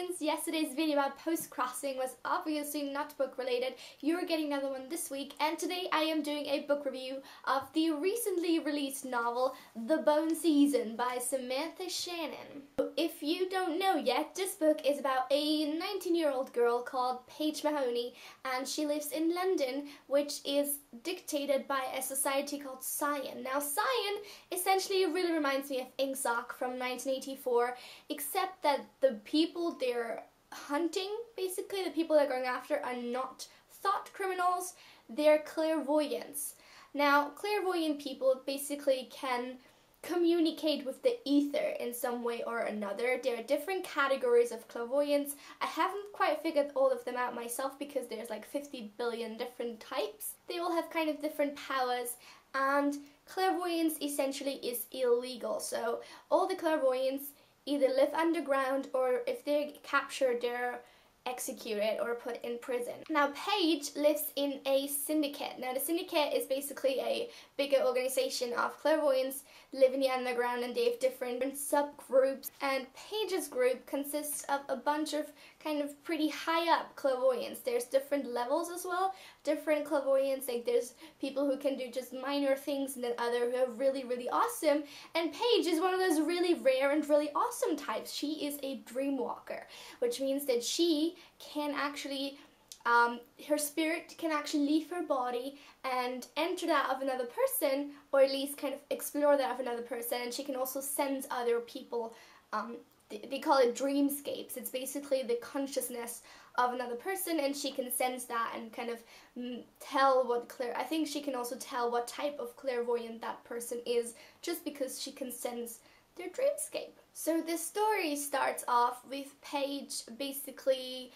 since yesterday's video about post-crossing was obviously not book related, you're getting another one this week, and today I am doing a book review of the recently released novel The Bone Season by Samantha Shannon. If you don't know yet, this book is about a 19-year-old girl called Paige Mahoney, and she lives in London, which is dictated by a society called Cyan. Now, Cyan essentially really reminds me of Ingsoc from 1984, except that the people they're hunting, basically the people they're going after, are not thought criminals, they're clairvoyants. Now, clairvoyant people basically can communicate with the ether in some way or another. There are different categories of clairvoyance. I haven't quite figured all of them out myself because there's like 50 billion different types. They all have kind of different powers, and clairvoyance essentially is illegal. So all the clairvoyants either live underground, or if they're captured, they're executed or put in prison. Now, Paige lives in a syndicate. Now, the syndicate is basically a bigger organization of clairvoyants live in the underground, and they have different subgroups, and Paige's group consists of a bunch of kind of pretty high up clairvoyants. There's different levels as well, different clairvoyants, like there's people who can do just minor things and then others who are really, really awesome, and Paige is one of those really rare and really awesome types. She is a dream walker, which means that she can actually her spirit can actually leave her body and enter that of another person, or at least kind of explore that of another person, and she can also sense other people. They call it dreamscapes. It's basically the consciousness of another person, and she can sense that and kind of tell what I think she can also tell what type of clairvoyant that person is, just because she can sense their dreamscape. So the story starts off with Paige basically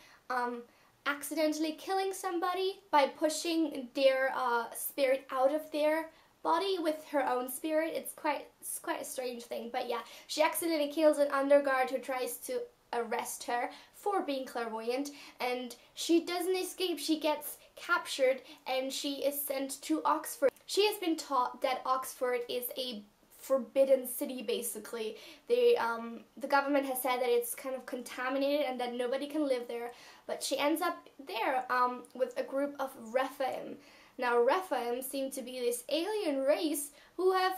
accidentally killing somebody by pushing their spirit out of their body with her own spirit. It's quite a strange thing, but yeah, she accidentally kills an underguard who tries to arrest her for being clairvoyant, and she doesn't escape. She gets captured and she is sent to Oxford. She has been taught that Oxford is a forbidden city, basically. The government has said that it's kind of contaminated and that nobody can live there, but she ends up there with a group of Rephaim. Now, Rephaim seem to be this alien race who have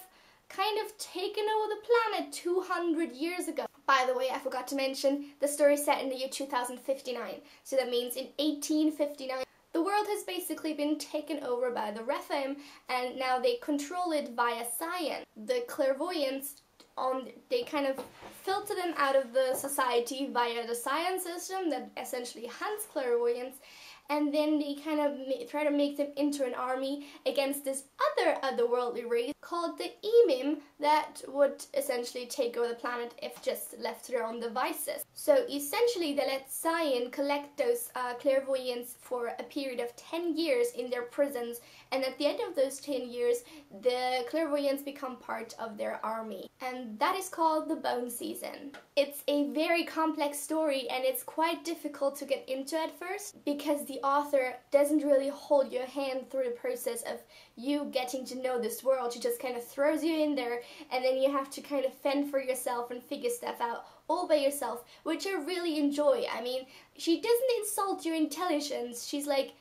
kind of taken over the planet 200 years ago. By the way, I forgot to mention, the story is set in the year 2059, so that means in 1859 the world has basically been taken over by the Rephaim, and now they control it via Cyan. The clairvoyants, they kind of filter them out of the society via the Cyan system that essentially hunts clairvoyants, and then they kind of try to make them into an army against this otherworldly race called the Emim that would essentially take over the planet if just left to their own devices. So essentially they let Cyan collect those clairvoyants for a period of 10 years in their prisons, and at the end of those 10 years the clairvoyants become part of their army, and that is called The Bone Season. It's a very complex story, and it's quite difficult to get into at first because the author doesn't really hold your hand through the process of you getting to know this world. She just kind of throws you in there, and then you have to kind of fend for yourself and figure stuff out all by yourself, which I really enjoy. I mean, she doesn't insult your intelligence. She's like,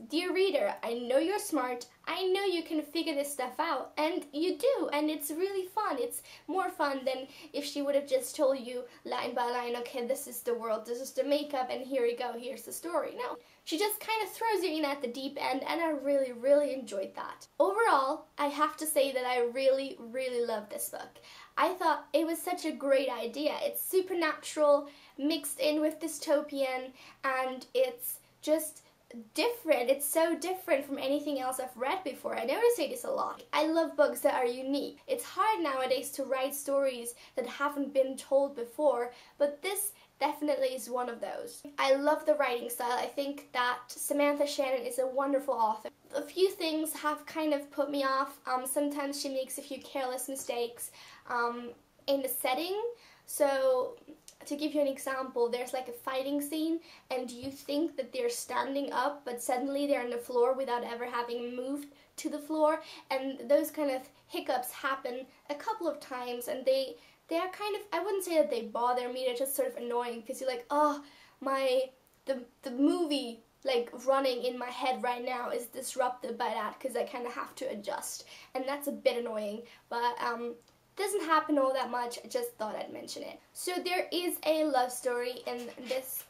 dear reader, I know you're smart, I know you can figure this stuff out, and you do, and it's really fun. It's more fun than if she would have just told you line by line, okay, this is the world, this is the makeup, and here you go, here's the story. No, she just kind of throws you in at the deep end, and I really, really enjoyed that. Overall, I have to say that I really, really loved this book. I thought it was such a great idea. It's supernatural mixed in with dystopian, and it's just different. It's so different from anything else I've read before. I know I say this a lot. I love books that are unique. It's hard nowadays to write stories that haven't been told before, but this definitely is one of those. I love the writing style. I think that Samantha Shannon is a wonderful author. A few things have kind of put me off. Sometimes she makes a few careless mistakes in the setting. So, to give you an example, there's like a fighting scene and you think that they're standing up, but suddenly they're on the floor without ever having moved to the floor, and those kind of hiccups happen a couple of times, and they they're kind of, I wouldn't say that they bother me, they're just sort of annoying because you're like, oh, the movie like running in my head right now is disrupted by that because I kind of have to adjust, and that's a bit annoying, but doesn't happen all that much. I just thought I'd mention it. So there is a love story in this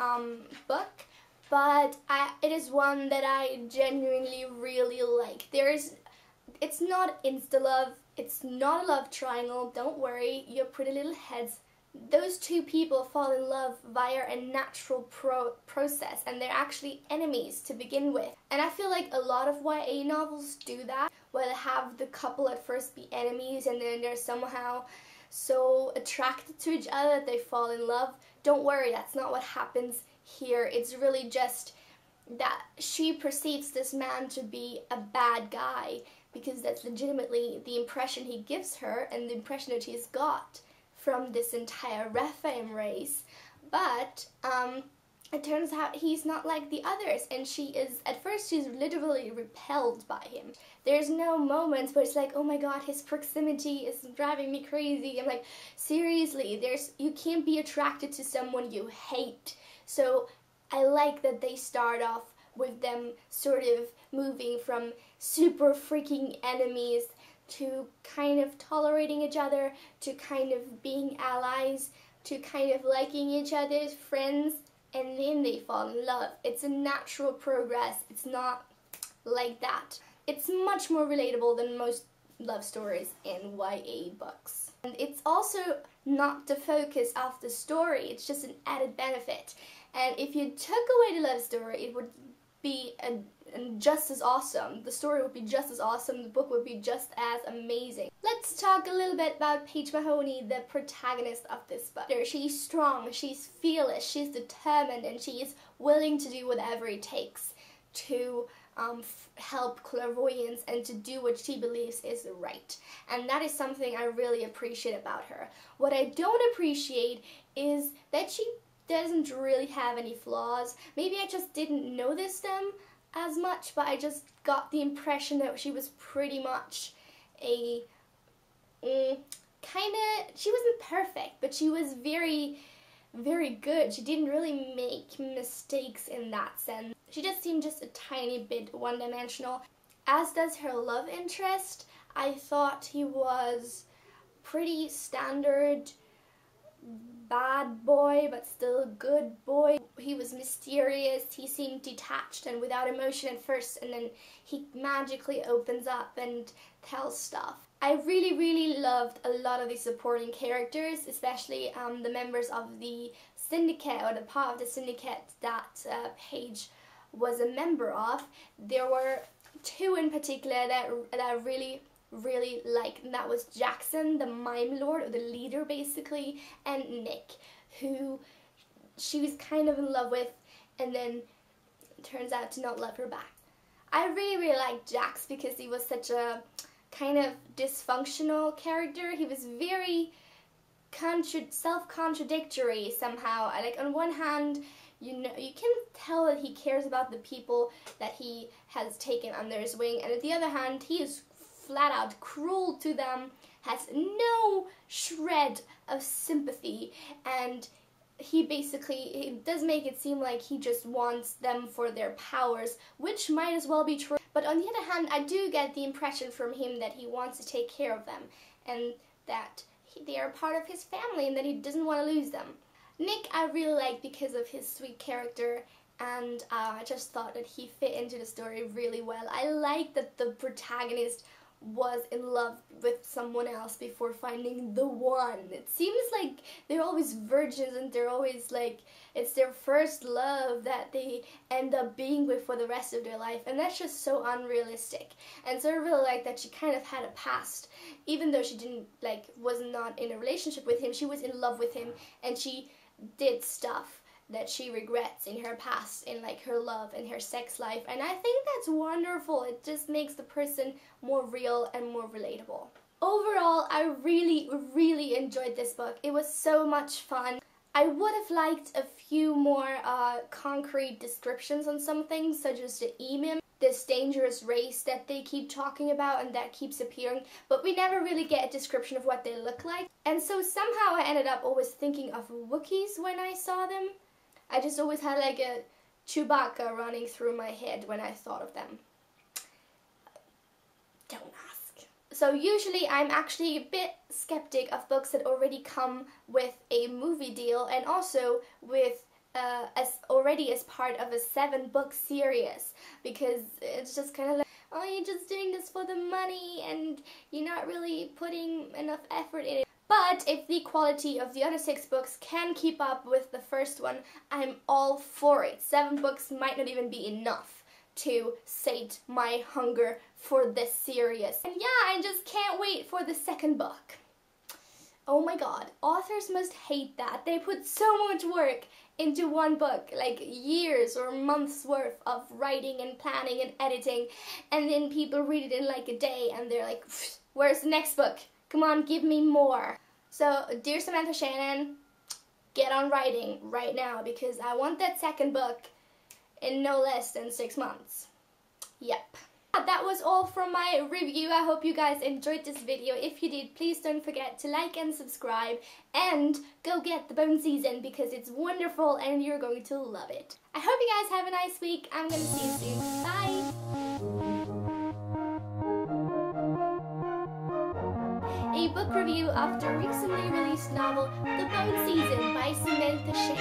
book, but it is one that I genuinely really like. It's not insta-love, it's not a love triangle, don't worry, your pretty little heads. Those two people fall in love via a natural process, and they're actually enemies to begin with. And I feel like a lot of YA novels do that, where they have the couple at first be enemies and then they're somehow so attracted to each other that they fall in love. Don't worry, that's not what happens here. It's really just that she perceives this man to be a bad guy because that's legitimately the impression he gives her and the impression that he's got from this entire Rephaim race, but it turns out he's not like the others, and at first she's literally repelled by him. There's no moments where it's like, oh my god, his proximity is driving me crazy. I'm like, seriously, you can't be attracted to someone you hate. So I like that they start off with them sort of moving from super freaking enemies to kind of tolerating each other, to kind of being allies, to kind of liking each other's friends, and then they fall in love. It's a natural progress. It's not like that. It's much more relatable than most love stories in YA books. And it's also not the focus of the story, it's just an added benefit. And if you took away the love story, it would be just as awesome. The story would be just as awesome, the book would be just as amazing. Let's talk a little bit about Paige Mahoney, the protagonist of this book. She's strong, she's fearless, she's determined, and she is willing to do whatever it takes to help clairvoyance and to do what she believes is right. And that is something I really appreciate about her. What I don't appreciate is that she doesn't really have any flaws. Maybe I just didn't notice them as much, but I just got the impression that she was pretty much she wasn't perfect, but she was very, very good. She didn't really make mistakes in that sense. She just seemed just a tiny bit one-dimensional. As does her love interest. I thought he was pretty standard bad boy, but still a good boy. He was mysterious, he seemed detached and without emotion at first, and then he magically opens up and tells stuff. I really, really loved a lot of the supporting characters, especially the members of the syndicate, or the part of the syndicate that Paige was a member of. There were two in particular that I really liked, and that was Jackson, the mime lord, or the leader basically, and Nick, who she was kind of in love with and then turns out to not love her back. I really liked Jax because he was such a kind of dysfunctional character. He was very self-contradictory somehow. Like, on one hand, you can tell that he cares about the people that he has taken under his wing, and on the other hand, he is flat out cruel to them, has no shred of sympathy, and it does make it seem like he just wants them for their powers, which might as well be true. But on the other hand, I do get the impression from him that he wants to take care of them, and that they are part of his family, and that he doesn't want to lose them. Nick I really like because of his sweet character, and I just thought that he fit into the story really well. I like that the protagonist was in love with someone else before finding the one. It seems like they're always virgins, and they're always like, it's their first love that they end up being with for the rest of their life, and that's just so unrealistic. And so I really like that she kind of had a past, even though she was not in a relationship with him, she was in love with him, and she did stuff that she regrets in her past, in like her love and her sex life, and I think that's wonderful. It just makes the person more real and more relatable. Overall, I really enjoyed this book. It was so much fun. I would have liked a few more concrete descriptions on some things, such as the emim. this dangerous race that they keep talking about and that keeps appearing, but we never really get a description of what they look like. And so somehow I ended up always thinking of Wookiees when I saw them. I just always had like a Chewbacca running through my head when I thought of them. Don't ask. So usually I'm actually a bit skeptic of books that already come with a movie deal and also with as part of a 7-book series, because it's just kind of like, oh, you're just doing this for the money and you're not really putting enough effort in it. But if the quality of the other 6 books can keep up with the first one, I'm all for it. 7 books might not even be enough to sate my hunger for this series. And yeah, I just can't wait for the 2nd book. Oh my god, authors must hate that. They put so much work into one book, like years or months worth of writing and planning and editing, and then people read it in like a day and they're like, where's the next book? Come on, give me more. So, dear Samantha Shannon, get on writing right now, because I want that 2nd book in no less than 6 months. Yep. That was all from my review. I hope you guys enjoyed this video. If you did, please don't forget to like and subscribe, and go get the Bone Season because it's wonderful and you're going to love it. I hope you guys have a nice week. I'm gonna see you soon. Bye! A book review of the recently released novel The Bone Season by Samantha Shannon.